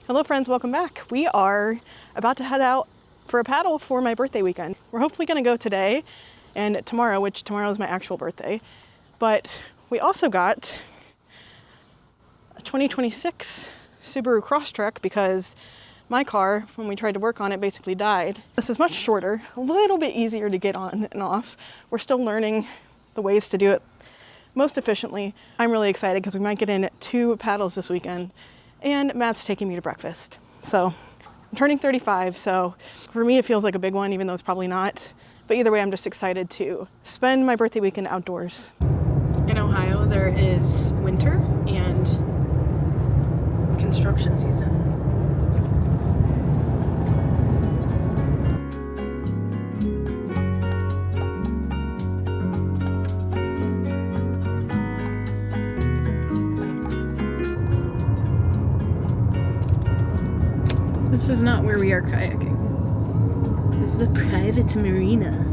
Hello friends, welcome back. We are about to head out for a paddle for my birthday weekend. We're hopefully gonna go today and tomorrow, which tomorrow is my actual birthday. But we also got a 2026 Subaru Crosstrek because my car, when we tried to work on it, basically died. This is much shorter, a little bit easier to get on and off. We're still learning the ways to do it most efficiently. I'm really excited because we might get in 2 paddles this weekend, and Matt's taking me to breakfast. So I'm turning 35, so for me it feels like a big one, even though it's probably not. But either way, I'm just excited to spend my birthday weekend outdoors. In Ohio, there is winter and construction season. This is not where we are kayaking. This is a private marina.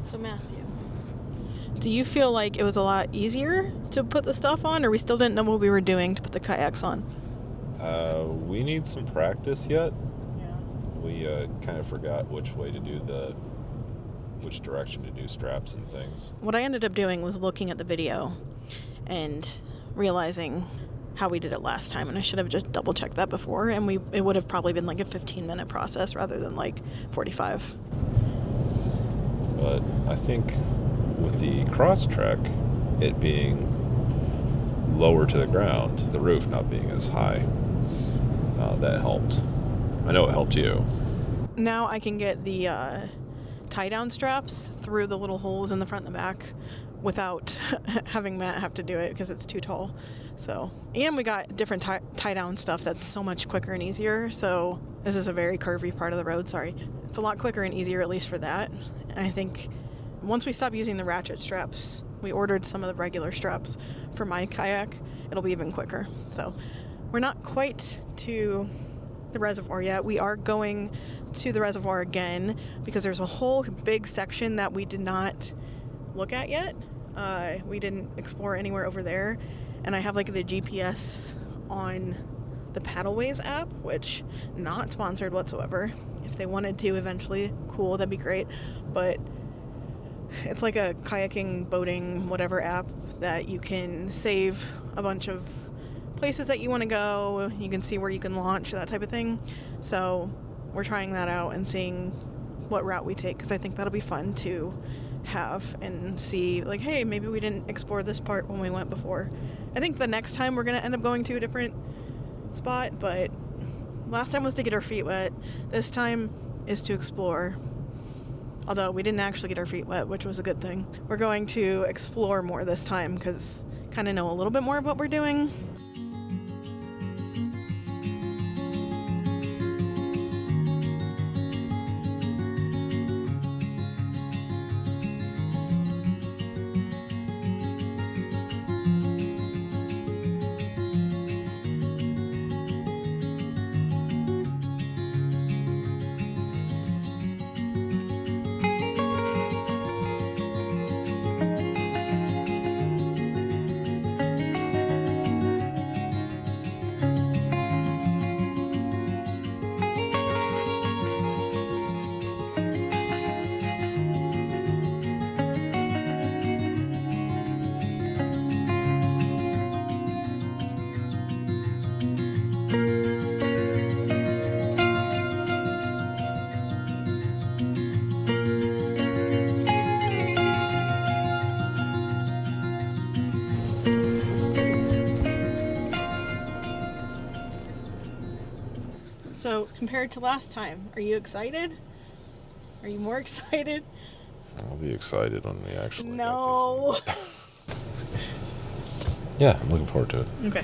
So Matthew, do you feel like it was a lot easier to put the stuff on, or we still didn't know what we were doing to put the kayaks on? We need some practice yet. Yeah. We kind of forgot which direction to do straps and things. What I ended up doing was looking at the video and realizing how we did it last time, and I should have just double checked that before, and it would have probably been like a 15-minute process rather than like 45. But I think with the Crosstrek, it being lower to the ground, the roof not being as high, that helped. I know it helped you. Now I can get the tie-down straps through the little holes in the front and the back without having Matt have to do it because it's too tall. So, and we got different tie-down stuff that's so much quicker and easier. So this is a very curvy part of the road, sorry. It's a lot quicker and easier, at least for that. And I think once we stop using the ratchet straps, we ordered some of the regular straps for my kayak, it'll be even quicker. So we're not quite to the reservoir yet. We are going to the reservoir again because there's a whole big section that we did not look at yet. We didn't explore anywhere over there. And I have like the GPS on the Paddleways app, which not sponsored whatsoever. If they wanted to eventually, cool, that'd be great. But it's like a kayaking, boating, whatever app that you can save a bunch of places that you want to go. You can see where you can launch, that type of thing. So we're trying that out and seeing what route we take, because I think that'll be fun to have and see, like, hey, maybe we didn't explore this part when we went before. I think the next time we're going to end up going to a different spot, but last time was to get our feet wet. This time is to explore. Although we didn't actually get our feet wet, which was a good thing. We're going to explore more this time because kind of know a little bit more of what we're doing. So compared to last time, are you excited? Are you more excited? I'll be excited when we actually No. Yeah, I'm looking forward to it. Okay.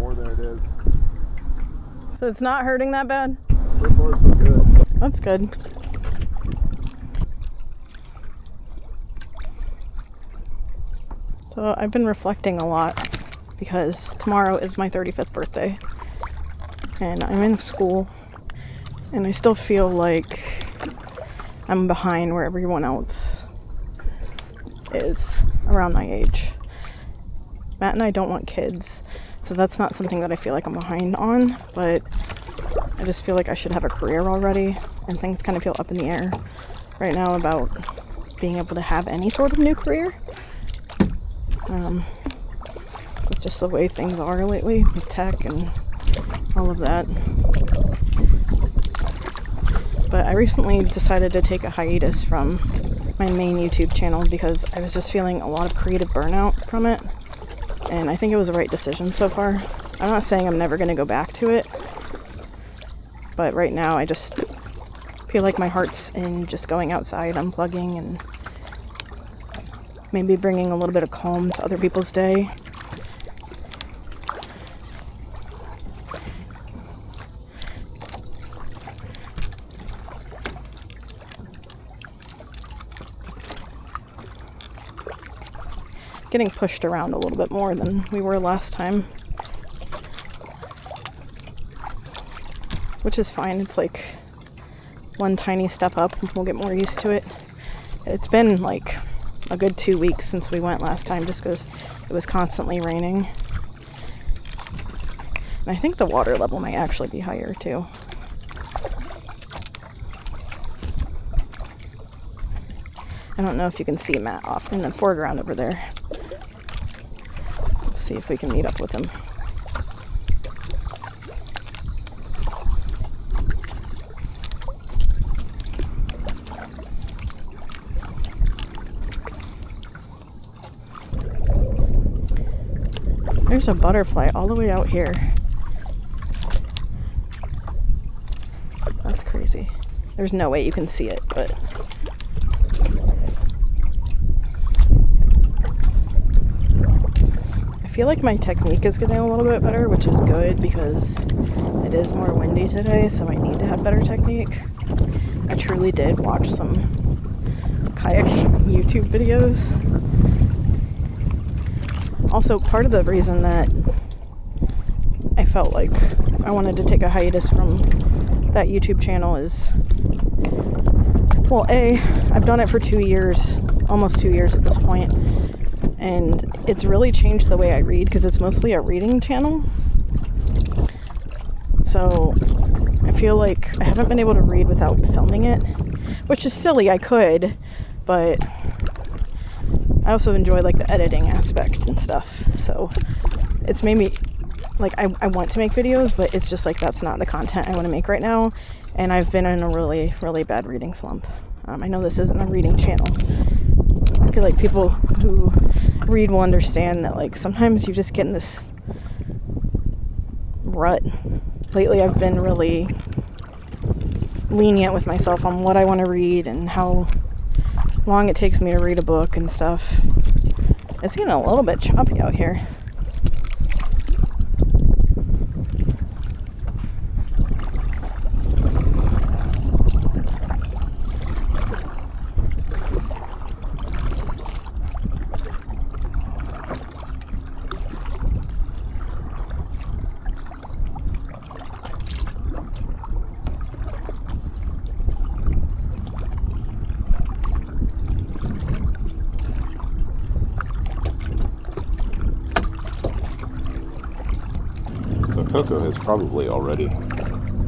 more than it is. So it's not hurting that bad? So far, so good. That's good. So I've been reflecting a lot because tomorrow is my 35th birthday and I'm in school and I still feel like I'm behind where everyone else is around my age. Matt and I don't want kids, so that's not something that I feel like I'm behind on, but I just feel like I should have a career already, and things kind of feel up in the air right now about being able to have any sort of new career. With just the way things are lately with tech and all of that. But I recently decided to take a hiatus from my main YouTube channel because I was just feeling a lot of creative burnout from it. And I think it was the right decision so far. I'm not saying I'm never going to go back to it. But right now I just feel like my heart's in just going outside, unplugging, and maybe bringing a little bit of calm to other people's day. Getting pushed around a little bit more than we were last time, which is fine. It's like one tiny step up and we'll get more used to it. It's been like a good 2 weeks since we went last time just because it was constantly raining, and I think the water level might actually be higher too. I don't know if you can see Matt off in the foreground over there. Let's see if we can meet up with him. There's a butterfly all the way out here. That's crazy. There's no way you can see it, but I feel like my technique is getting a little bit better, which is good because it is more windy today, so I need to have better technique. I truly did watch some kayak YouTube videos. Also, part of the reason that I felt like I wanted to take a hiatus from that YouTube channel is, well, I've done it for 2 years, almost 2 years at this point, and it's really changed the way I read because it's mostly a reading channel. So I feel like I haven't been able to read without filming it, which is silly. I could, but I also enjoy like the editing aspect and stuff. So it's made me like I want to make videos, but it's just like that's not the content I want to make right now. And I've been in a really, really bad reading slump. I know this isn't a reading channel. I feel like people who read will understand that like sometimes you just get in this rut. Lately I've been really lenient with myself on what I want to read and how long it takes me to read a book and stuff. It's getting a little bit choppy out here. Coco has probably already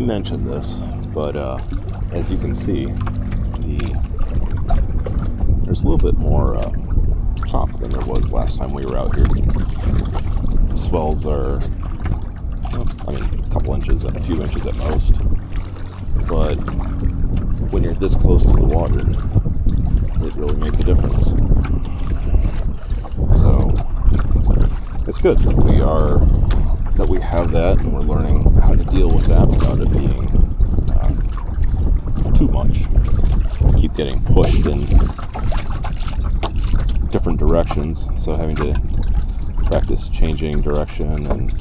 mentioned this, but as you can see, there's a little bit more chop than there was last time we were out here. The swells are, a couple inches, a few inches at most, but when you're this close to the water, it really makes a difference. So it's good that we have that, and we're learning how to deal with that without it being too much. We keep getting pushed in different directions, so having to practice changing direction and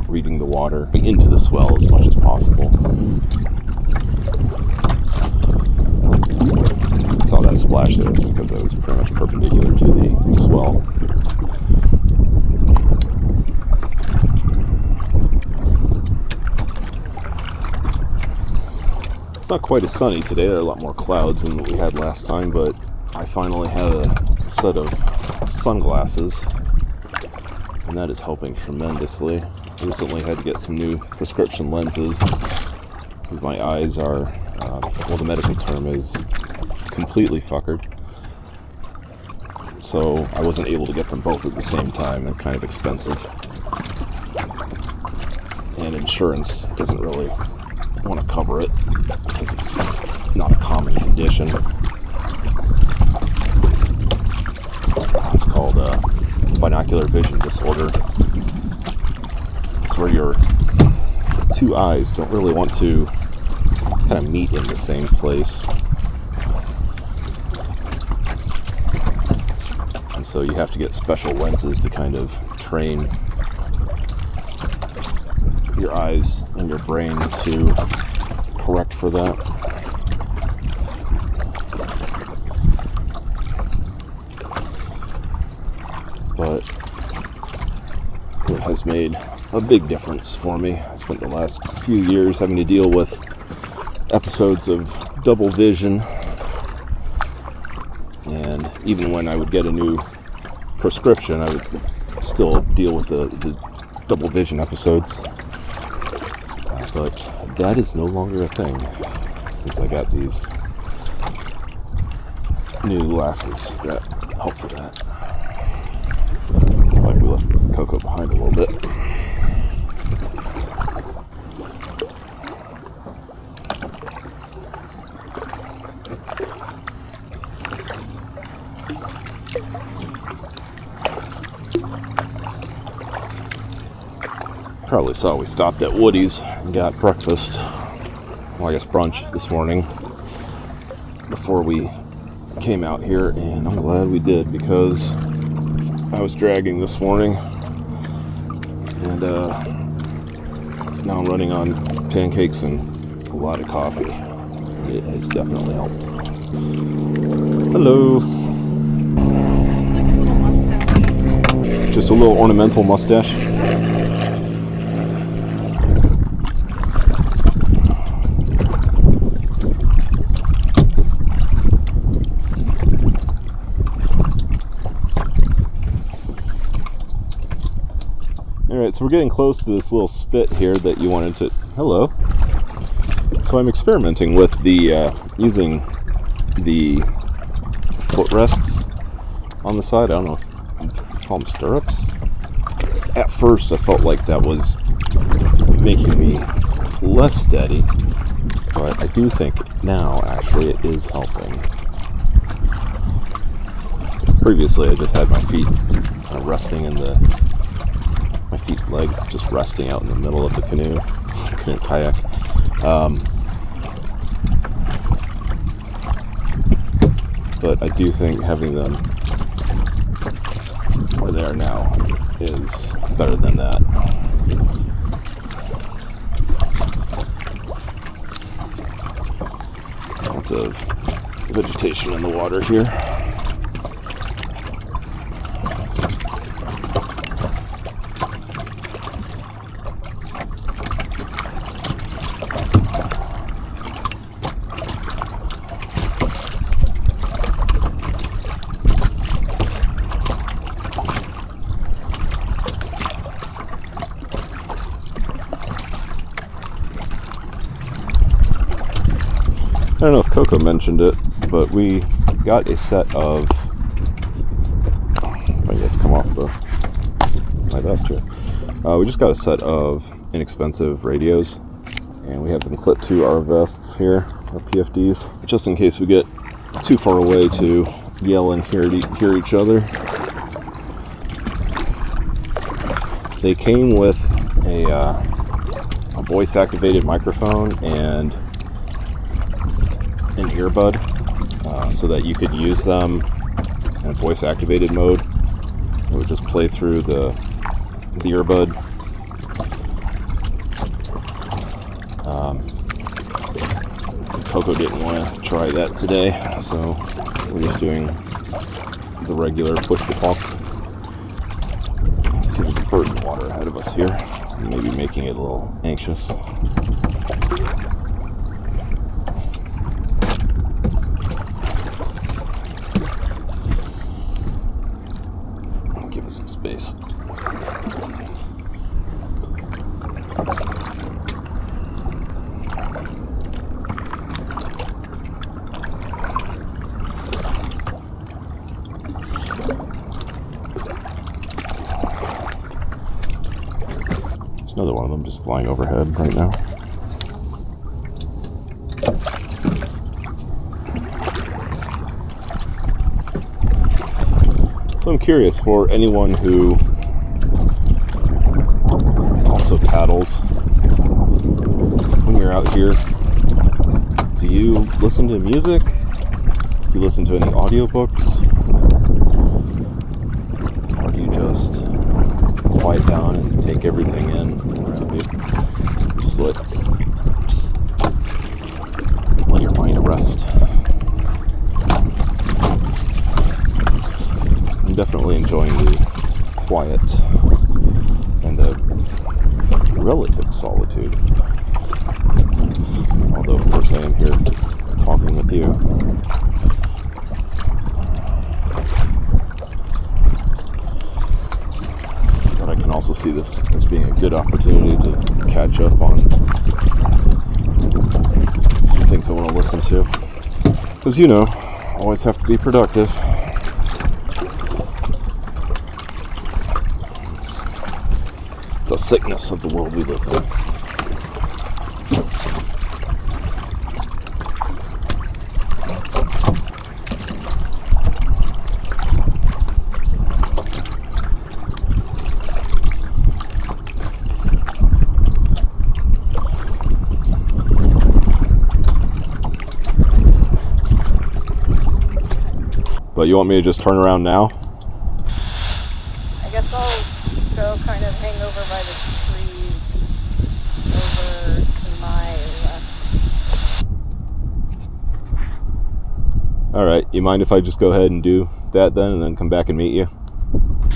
reading the water into the swell as much as possible. I saw that splash there because it was pretty much perpendicular to the swell. It's not quite as sunny today. There are a lot more clouds than what we had last time, but I finally had a set of sunglasses, and that is helping tremendously. Recently had to get some new prescription lenses because my eyes are, well, the medical term is completely fuckered. So I wasn't able to get them both at the same time. They're kind of expensive. And insurance doesn't really want to cover it because it's not a common condition. It's called binocular vision disorder. It's where your two eyes don't really want to kind of meet in the same place. And so you have to get special lenses to kind of train your eyes and your brain to correct for that. But it has made a big difference for me. I spent the last few years having to deal with episodes of double vision, and even when I would get a new prescription, I would still deal with the double vision episodes. But that is no longer a thing since I got these new glasses that help for that. Looks like we left Coco behind a little bit. Probably saw we stopped at Woody's and got breakfast, well, I guess brunch this morning before we came out here, and I'm glad we did because I was dragging this morning, and now I'm running on pancakes and a lot of coffee. It has definitely helped. Hello. Looks like a little mustache. Just a little ornamental mustache. Alright, so we're getting close to this little spit here that you wanted to... Hello. So I'm experimenting with the, using the footrests on the side. I don't know if you call them stirrups. At first I felt like that was making me less steady, but I do think now actually it is helping. Previously I just had my feet kind of resting in the... my feet and legs just resting out in the middle of the canoe kayak. But I do think having them where they are now is better than that. Lots of vegetation in the water here. I don't know if Coco mentioned it, but we got a set of, if I get to come off my vest here, we just got a set of inexpensive radios, and we have them clipped to our vests here, our PFDs, just in case we get too far away to yell and hear each other. They came with a voice-activated microphone and an earbud, so that you could use them in a voice-activated mode. It would just play through the the earbud. Coco didn't want to try that today, so we're just doing the regular push-to-talk. See, there's a bird in the water ahead of us here, maybe making it a little anxious. I'll give it some space. Another one of them just flying overhead right now. So I'm curious, for anyone who also paddles, when you're out here, do you listen to music? Do you listen to any audiobooks? Or do you just quiet down and take everything in around you? Just let your mind rest. I'm definitely enjoying the quiet and the relative solitude. Although, of course, I am here talking with you. But I can also see this as being a good opportunity to catch up on some things I want to listen to. Because, you know, always have to be productive. It's a sickness of the world we live in. But you want me to just turn around now? I guess I'll go kind of hang over by the trees over to my left. Alright, you mind if I just go ahead and do that then and then come back and meet you?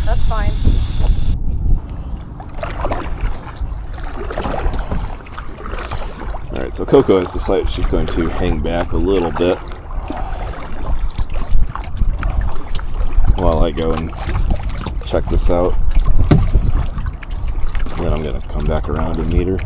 That's fine. Alright, so Coco has decided she's going to hang back a little bit while I go and check this out. And then I'm going to come back around and meet her.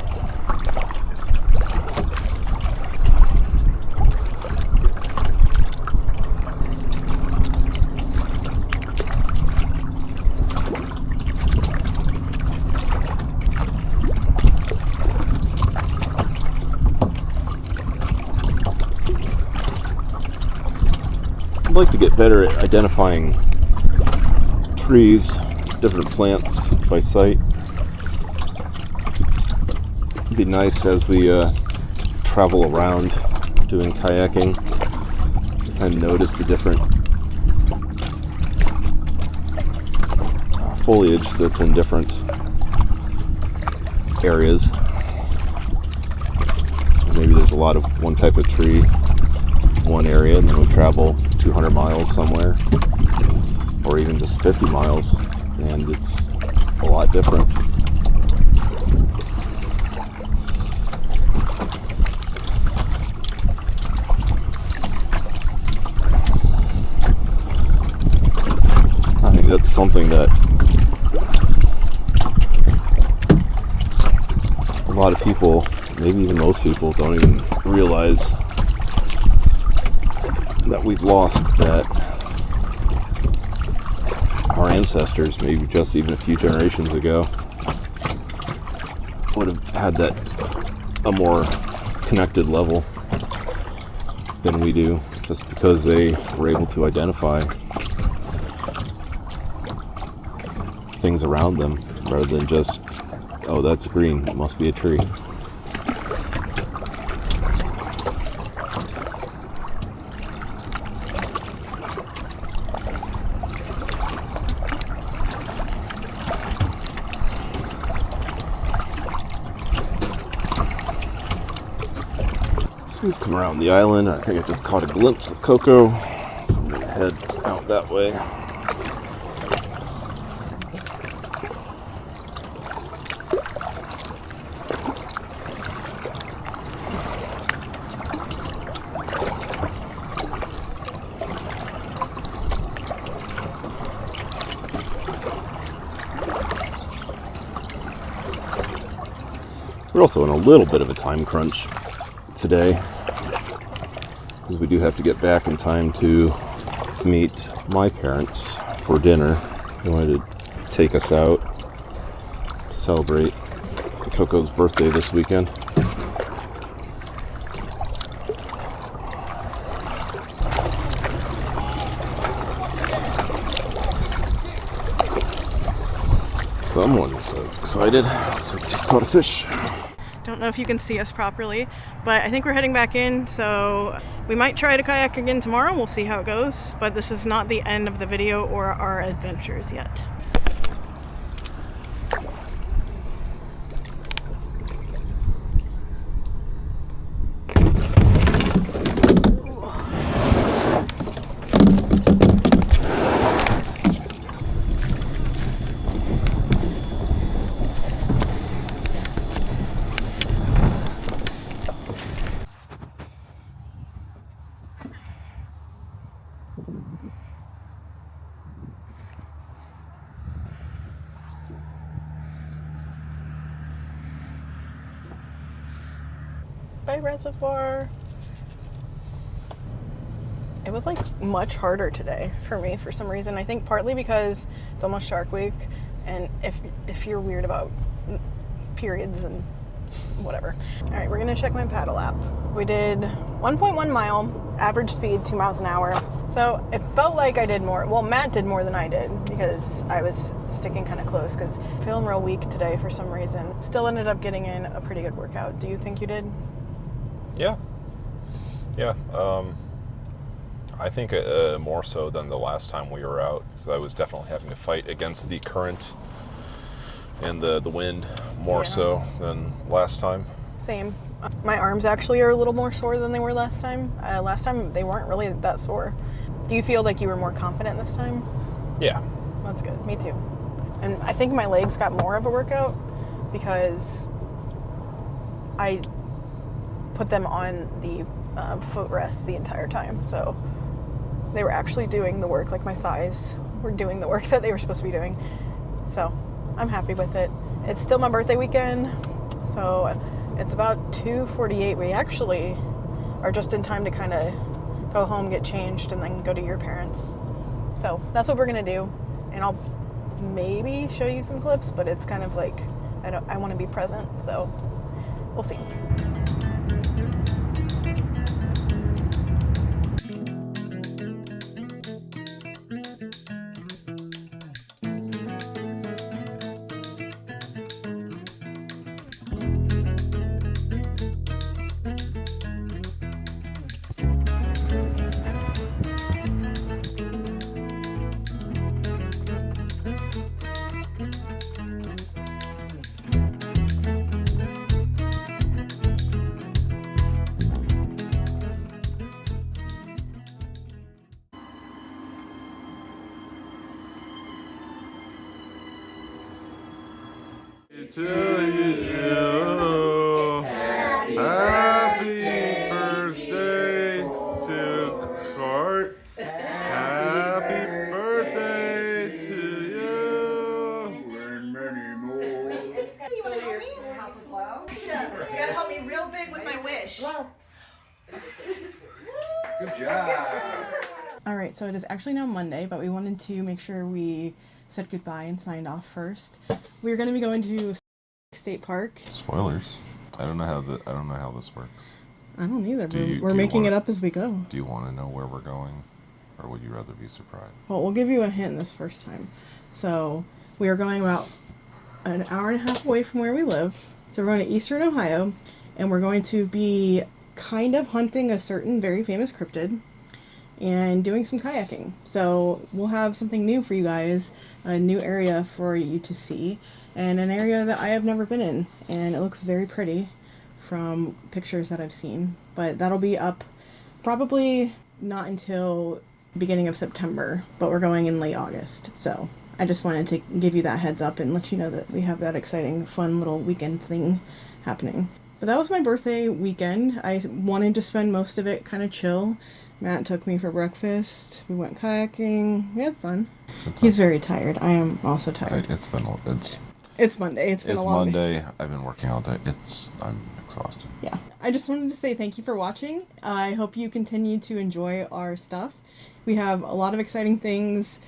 I'd like to get better at identifying trees, different plants by sight. It'd be nice as we travel around doing kayaking to kind of notice the different foliage that's in different areas. Maybe there's a lot of one type of tree, one area, and then we travel 200 miles somewhere, or even just 50 miles, and it's a lot different. I think that's something that a lot of people, maybe even most people, don't even realize that we've lost, that our ancestors, maybe just even a few generations ago, would have had that a more connected level than we do, just because they were able to identify things around them rather than just, oh, that's green, it must be a tree. We've come around the island. I think I just caught a glimpse of Coco, so I'm going to head out that way. We're also in a little bit of a time crunch today because we do have to get back in time to meet my parents for dinner. They wanted to take us out to celebrate Coco's birthday this weekend. Someone was excited. Looks like just caught a fish. Don't know if you can see us properly, but I think we're heading back in, so we might try to kayak again tomorrow. We'll see how it goes, but this is not the end of the video or our adventures yet. Reservoir. It was like much harder today for me for some reason. I think partly because it's almost Shark Week, and if you're weird about periods and whatever. All right, we're gonna check my paddle app. We did 1.1 mile, average speed 2 miles an hour. So it felt like I did more. Well, Matt did more than I did because I was sticking kind of close because I'm feeling real weak today for some reason. Still ended up getting in a pretty good workout. Do you think you did? Yeah. I think more so than the last time we were out, because I was definitely having to fight against the current and the wind more so than last time. Same. My arms actually are a little more sore than they were last time. Last time they weren't really that sore. Do you feel like you were more confident this time? Yeah. That's good. Me too. And I think my legs got more of a workout because I put them on the footrest the entire time. So they were actually doing the work, like my thighs were doing the work that they were supposed to be doing. So I'm happy with it. It's still my birthday weekend, so it's about 2:48. We actually are just in time to kind of go home, get changed, and then go to your parents. So that's what we're gonna do, and I'll maybe show you some clips, but it's kind of like I want to be present, so we'll see. To you, happy birthday to Cart. Happy birthday to you. And many more. You want to help me? You gotta help me real big with my wish. Good job. All right, so it is actually now Monday, but we wanted to make sure we said goodbye and signed off first. We're going to be going to State Park. Spoilers. I don't know how this works. I don't either. We're making it up as we go. Do you want to know where we're going, or would you rather be surprised? Well, we'll give you a hint this first time. So we are going about an hour and a half away from where we live. So we're going to Eastern Ohio, and we're going to be kind of hunting a certain very famous cryptid and doing some kayaking. So we'll have something new for you guys, a new area for you to see, and an area that I have never been in, and it looks very pretty from pictures that I've seen. But that'll be up probably not until beginning of September, but we're going in late August. So I just wanted to give you that heads up and let you know that we have that exciting, fun little weekend thing happening. But that was my birthday weekend. I wanted to spend most of it kind of chill. Matt took me for breakfast. We went kayaking. We had fun. He's very tired. I am also tired. It's Monday. It's Monday. It's been a long day. Monday. I've been working all day. I'm exhausted. Yeah. I just wanted to say thank you for watching. I hope you continue to enjoy our stuff. We have a lot of exciting things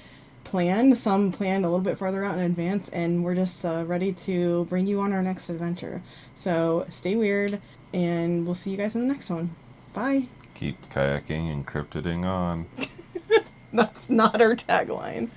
planned, some planned a little bit further out in advance, and we're just ready to bring you on our next adventure. So stay weird, and we'll see you guys in the next one. Bye. Keep kayaking and cryptiding on. That's not our tagline.